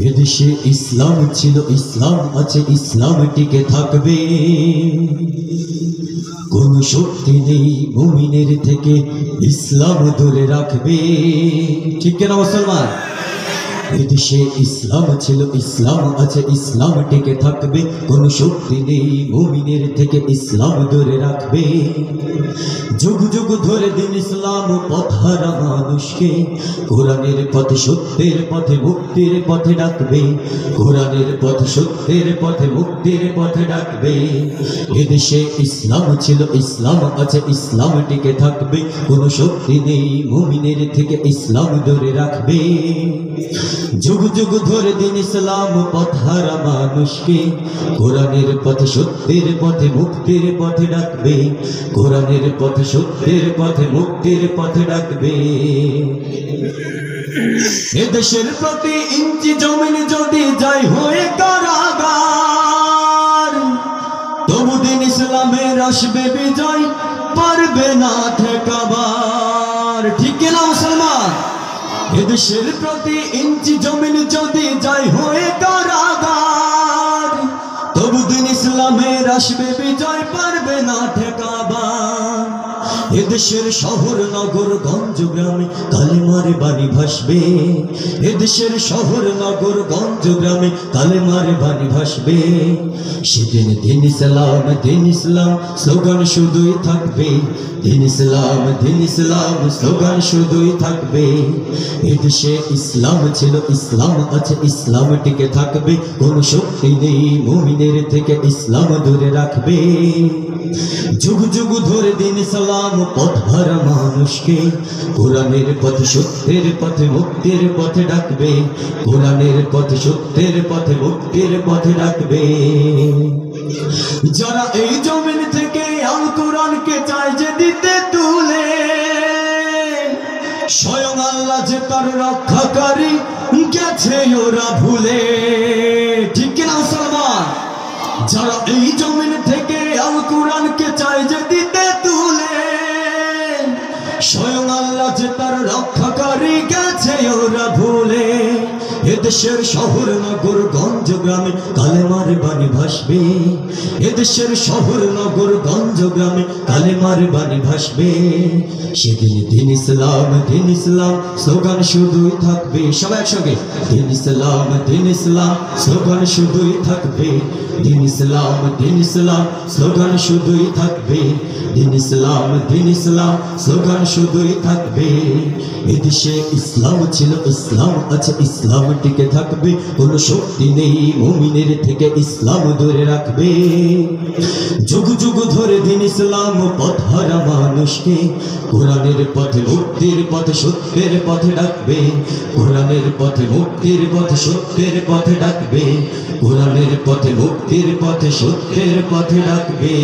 এদেশে ইসলাম ছিল, ইসলাম আছে, ইসলাম টিকে থাকবে। কোন শক্তি নেই মুমিনের থেকে ইসলাম ধরে রাখবে। ঠিক না মুসলমান? এদেশে ইসলাম ছিল, ইসলাম আছে, ইসলাম টিকে থাকবে। কোন শক্তি নেই মুমিনের থেকে ইসলাম ধরে রাখবে। যুগ যুগ ধরে দিন ইসলাম পথ হারা মানুষকে কোরআনের পথে, সত্যের পথে, মুক্তির পথে ডাকবে। কোরআনের পথে, সত্যের পথে, মুক্তির পথে ডাকবে। এদেশে ইসলাম ছিল, ইসলাম আছে, ইসলাম টিকে থাকবে। কোন শক্তি নেই মুমিনের থেকে ইসলাম ধরে রাখবে। যুগ যুগ ধরে দিন ইসলাম পথ হারা মানুষকে কোরআনের পথে, সত্যের পথে, মুক্তির পথে ডাকবে। কোরআনের পথে, সত্যের পথে, মুক্তির পথে ডাকবে। এদেশের প্রতি ইঞ্চি জমিন যদি যায় হয়ে কারাগার, তবু দিন ইসলামের আসবে বিজয়, পারবে না ঠেকাবার। ঠিক না মুসলমান? এদেশের প্রতি ইঞ্চি জমিন যদি যায় হয়ে কারাগার, তবু দিন ইসলামের আসবে বিজয়, পারবে না ঠেকাবার। এদেশের শহর নগর গঞ্জ গ্রামে কালেমার বাণী ভাসবে। এদেশের শহর নগর গঞ্জ গ্রামে কালেমার বাণী ভাসবে। সেদিন দিন ইসলাম, দিন ইসলাম স্লোগান শুধুই থাকবে। দিন ইসলাম, দিন ইসলাম স্লোগান শুধুই থাকবে। এদেশে ইসলাম ছিল, ইসলাম আছে, ইসলাম টিকে থাকবে। কোন শক্তি নেই মুমিনের থেকে ইসলাম ধরে রাখবে। যুগ যুগ ধরে দিন ইসলাম পথ হারা মানুষকে কোরআনের পথে, সত্যের পথে, মুক্তির পথে ডাকবে। কোরআনের পথে, সত্যের পথে, মুক্তির পথে ডাকবে। যারা এই জমিন থেকে আল কোরআনকে চায় যে দিতে তুলে, স্বয়ং আল্লাহ যে তার রক্ষাকারী গেছে ওরা ভুলে। ঠিক কিনা মুসলমান? যারা এই জমিন থেকে আল কোরআনকে চায় যে দিতে তুলে, স্বয়ং আল্লাহ যে তার রক্ষাকারী গেছে ওরা ভুলে। এদেশের শহর নগর গঞ্জ গ্রামে কালেমার বাণী ভাসবে। এদেশের শহর নগর গঞ্জ গ্রামে কালেমার বাণী ভাসবে। সেদিন দিন ইসলাম, দিন ইসলাম স্লোগান শুধুই থাকবে। সবাই একসঙ্গে দিন ইসলাম, দিন ইসলাম স্লোগান শুধুই থাকবে। দিন ইসলাম, দিন ইসলাম স্লোগান শুধুই থাকবে। দিন ইসলাম, দিন ইসলাম স্লোগান শুধুই থাকবে। এদেশে ইসলাম ছিল, ইসলাম আছে, ইসলাম টিকে থাকবে। কোন শক্তি নেই মুমিনের থেকে ইসলাম ধরে রাখবে। যুগ যুগ ধরে দিন ইসলাম পথ হারা মানুষকে কোরআনের পথে, মুক্তির পথে, সত্যের পথে ডাকবে। কোরআনের পথে, মুক্তির পথে, সত্যের পথে ডাকবে। কোরআনের পথে, মুক্তির পথে, সত্যের পথে ডাকবে।